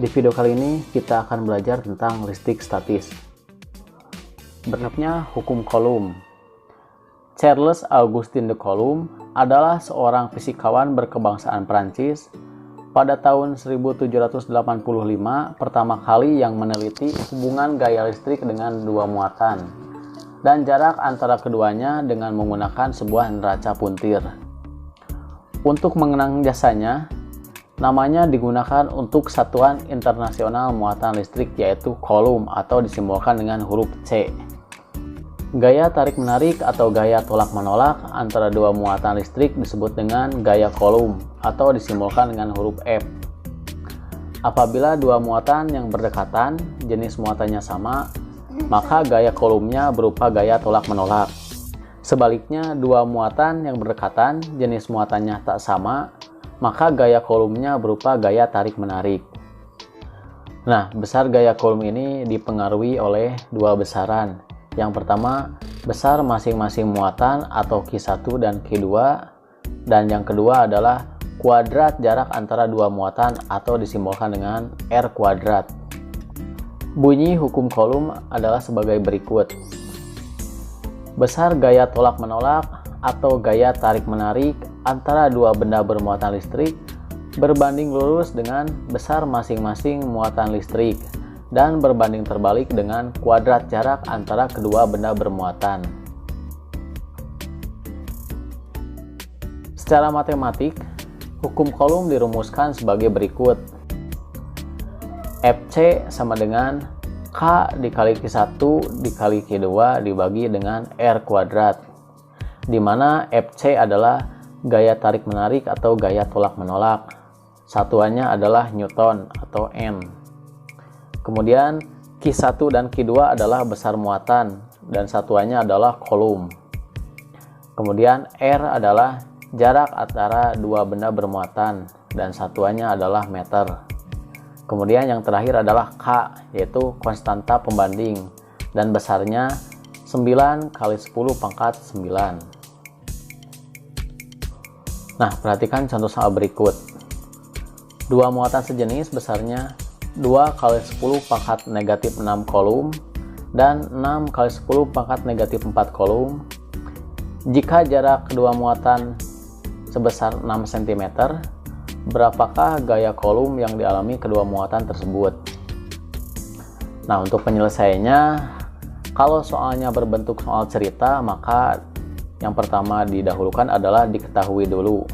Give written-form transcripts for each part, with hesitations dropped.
Di video kali ini kita akan belajar tentang listrik statis. Berikutnya hukum Coulomb. Charles Augustin de Coulomb adalah seorang fisikawan berkebangsaan Prancis. Pada tahun 1785 pertama kali yang meneliti hubungan gaya listrik dengan dua muatan dan jarak antara keduanya dengan menggunakan sebuah neraca puntir. Untuk mengenang jasanya, namanya digunakan untuk satuan internasional muatan listrik yaitu Coulomb atau disimbolkan dengan huruf C. Gaya tarik-menarik atau gaya tolak-menolak antara dua muatan listrik disebut dengan gaya Coulomb atau disimbolkan dengan huruf F. Apabila dua muatan yang berdekatan, jenis muatannya sama, maka gaya Coulomb-nya berupa gaya tolak-menolak. Sebaliknya, dua muatan yang berdekatan, jenis muatannya tak sama, maka gaya Coulomb-nya berupa gaya tarik-menarik. Nah, besar gaya Coulomb ini dipengaruhi oleh dua besaran. Yang pertama, besar masing-masing muatan atau Q1 dan Q2, dan yang kedua adalah kuadrat jarak antara dua muatan atau disimbolkan dengan R kuadrat. Bunyi hukum Coulomb adalah sebagai berikut. Besar gaya tolak-menolak atau gaya tarik-menarik antara dua benda bermuatan listrik berbanding lurus dengan besar masing-masing muatan listrik dan berbanding terbalik dengan kuadrat jarak antara kedua benda bermuatan. Secara matematik, hukum Coulomb dirumuskan sebagai berikut. Fc sama dengan K dikali Q1 dikali Q2 dibagi dengan R kuadrat, di mana Fc adalah gaya tarik-menarik atau gaya tolak-menolak. Satuannya adalah Newton atau N. Kemudian Q1 dan Q2 adalah besar muatan dan satuannya adalah Coulomb. Kemudian R adalah jarak antara dua benda bermuatan dan satuannya adalah meter. Kemudian yang terakhir adalah K, yaitu konstanta pembanding dan besarnya 9 kali 10 pangkat 9. Nah, perhatikan contoh soal berikut. Dua muatan sejenis besarnya 2 kali 10 pangkat negatif 6 Coulomb dan 6 kali 10 pangkat negatif 4 Coulomb. Jika jarak kedua muatan sebesar 6 cm, berapakah gaya Coulomb yang dialami kedua muatan tersebut? Nah, untuk penyelesaiannya, kalau soalnya berbentuk soal cerita, maka yang pertama didahulukan adalah diketahui dulu.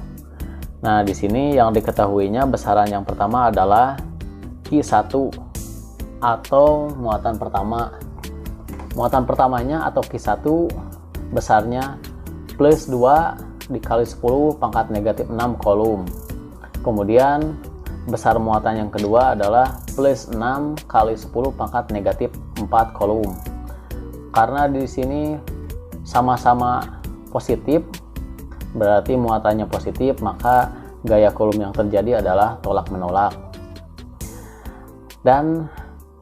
Nah, di sini yang diketahuinya besaran yang pertama adalah Q1 atau muatan pertama. Muatan pertamanya atau Q1 besarnya plus 2 dikali 10 pangkat negatif 6 Coulomb. Kemudian besar muatan yang kedua adalah plus 6 kali 10 pangkat negatif 4 Coulomb. Karena di sini sama-sama positif, berarti muatannya positif, maka gaya Coulomb yang terjadi adalah tolak-menolak. Dan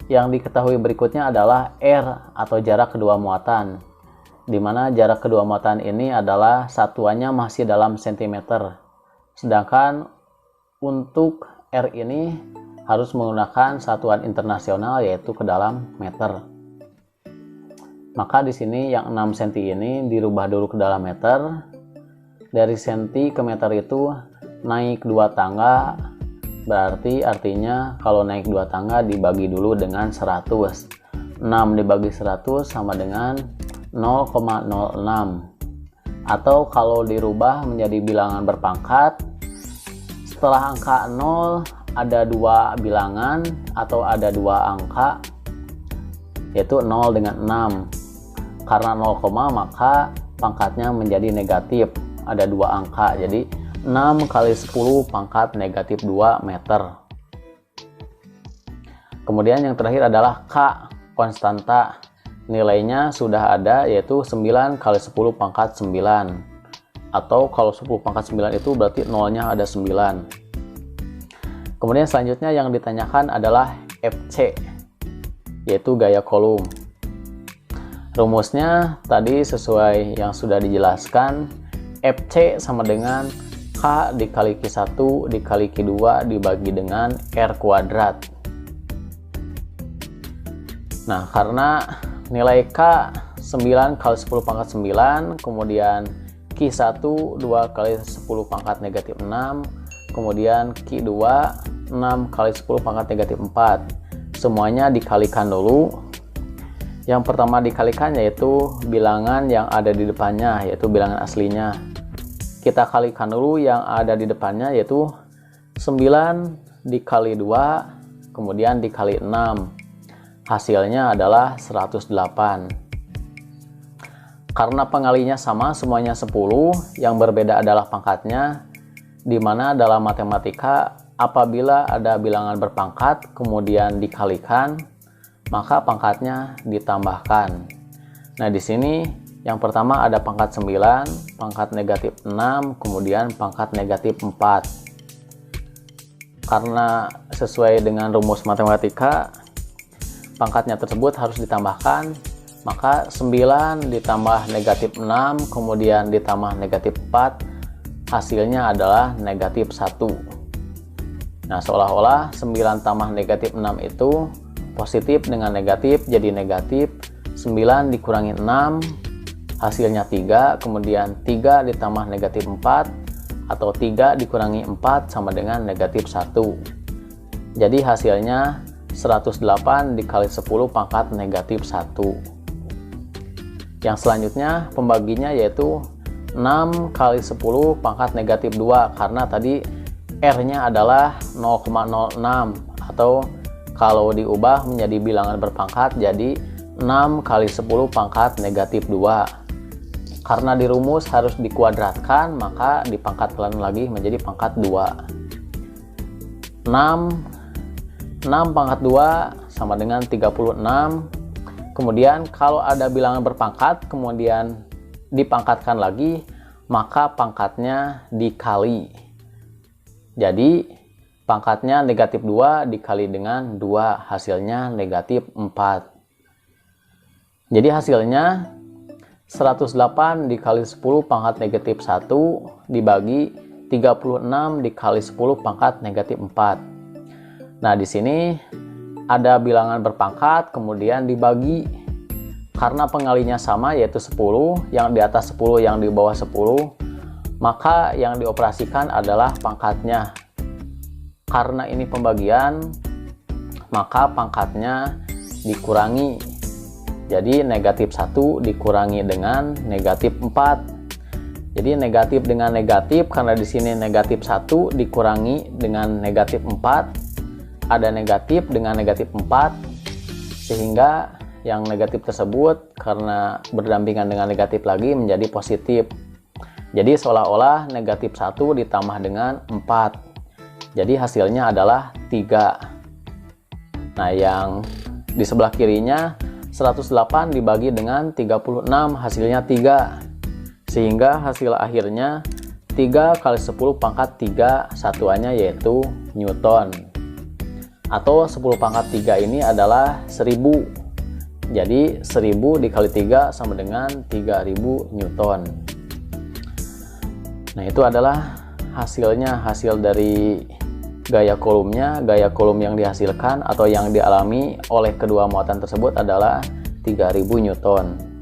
yang diketahui berikutnya adalah R atau jarak kedua muatan, di mana jarak kedua muatan ini adalah satuannya masih dalam sentimeter. Sedangkan untuk R ini harus menggunakan satuan internasional yaitu ke dalam meter. Maka di sini yang 6 cm ini dirubah dulu ke dalam meter. Dari senti ke meter itu naik 2 tangga. Berarti artinya kalau naik 2 tangga dibagi dulu dengan 100. 6 dibagi 100 sama dengan 0,06. Atau kalau dirubah menjadi bilangan berpangkat, setelah angka 0 ada 2 bilangan atau ada 2 angka, yaitu 0 dengan 6. Karena 0, maka pangkatnya menjadi negatif, ada 2 angka, jadi 6 kali 10 pangkat negatif 2 meter. Kemudian yang terakhir adalah K, konstanta. Nilainya sudah ada, yaitu 9 kali 10 pangkat 9. Atau kalau 10 pangkat 9 itu berarti 0-nya ada 9. Kemudian selanjutnya yang ditanyakan adalah Fc, yaitu gaya Coulomb. Rumusnya tadi sesuai yang sudah dijelaskan, Fc sama dengan K dikali Q1 dikali Q2 dibagi dengan R kuadrat. Nah, karena nilai K 9 kali 10 pangkat 9, kemudian Q1 2 kali 10 pangkat negatif 6, kemudian Q2 6 kali 10 pangkat negatif 4. Semuanya dikalikan dulu. Yang pertama dikalikan yaitu bilangan yang ada di depannya, yaitu bilangan aslinya. Kita kalikan dulu yang ada di depannya, yaitu 9 dikali 2, kemudian dikali 6. Hasilnya adalah 108. Karena pengalinya sama, semuanya 10, yang berbeda adalah pangkatnya, di mana dalam matematika apabila ada bilangan berpangkat kemudian dikalikan, maka pangkatnya ditambahkan. Nah, di sini yang pertama ada pangkat 9, pangkat negatif 6, kemudian pangkat negatif 4. Karena sesuai dengan rumus matematika, pangkatnya tersebut harus ditambahkan, maka 9 ditambah negatif 6, kemudian ditambah negatif 4, hasilnya adalah negatif 1. Nah, seolah-olah 9 tambah negatif 6 itu positif dengan negatif, jadi negatif. 9 dikurangi 6, hasilnya 3, kemudian 3 ditambah negatif 4, atau 3 dikurangi 4 sama dengan negatif 1. Jadi hasilnya 108 dikali 10 pangkat negatif 1. Yang selanjutnya pembaginya yaitu 6 kali 10 pangkat negatif 2, karena tadi R-nya adalah 0,06, atau kalau diubah menjadi bilangan berpangkat jadi 6 kali 10 pangkat negatif 2. Karena di rumus harus dikuadratkan, maka dipangkatkan lagi menjadi pangkat 2. 6 pangkat 2 sama dengan 36. Kemudian kalau ada bilangan berpangkat kemudian dipangkatkan lagi, maka pangkatnya dikali. Jadi pangkatnya negatif 2 dikali dengan 2, hasilnya negatif 4. Jadi hasilnya 108 dikali 10 pangkat negatif 1 dibagi 36 dikali 10 pangkat negatif 4. Nah, di sini ada bilangan berpangkat kemudian dibagi. Karena pengalinya sama yaitu 10, yang di atas 10 yang di bawah 10, maka yang dioperasikan adalah pangkatnya. Karena ini pembagian, maka pangkatnya dikurangi. Jadi negatif 1 dikurangi dengan negatif 4. Jadi negatif dengan negatif, karena di sini negatif 1 dikurangi dengan negatif 4. Ada negatif dengan negatif 4, sehingga yang negatif tersebut karena berdampingan dengan negatif lagi menjadi positif. Jadi seolah-olah negatif 1 ditambah dengan 4. Jadi hasilnya adalah 3. Nah, yang di sebelah kirinya 108 dibagi dengan 36, hasilnya 3. Sehingga hasil akhirnya 3 kali 10 pangkat 3, satuannya yaitu Newton. Atau 10 pangkat 3 ini adalah 1000. Jadi 1000 dikali 3 sama dengan 3000 Newton. Nah, itu adalah hasilnya, hasil dari gaya kolomnya. Gaya kolom yang dihasilkan atau yang dialami oleh kedua muatan tersebut adalah 3000 Newton.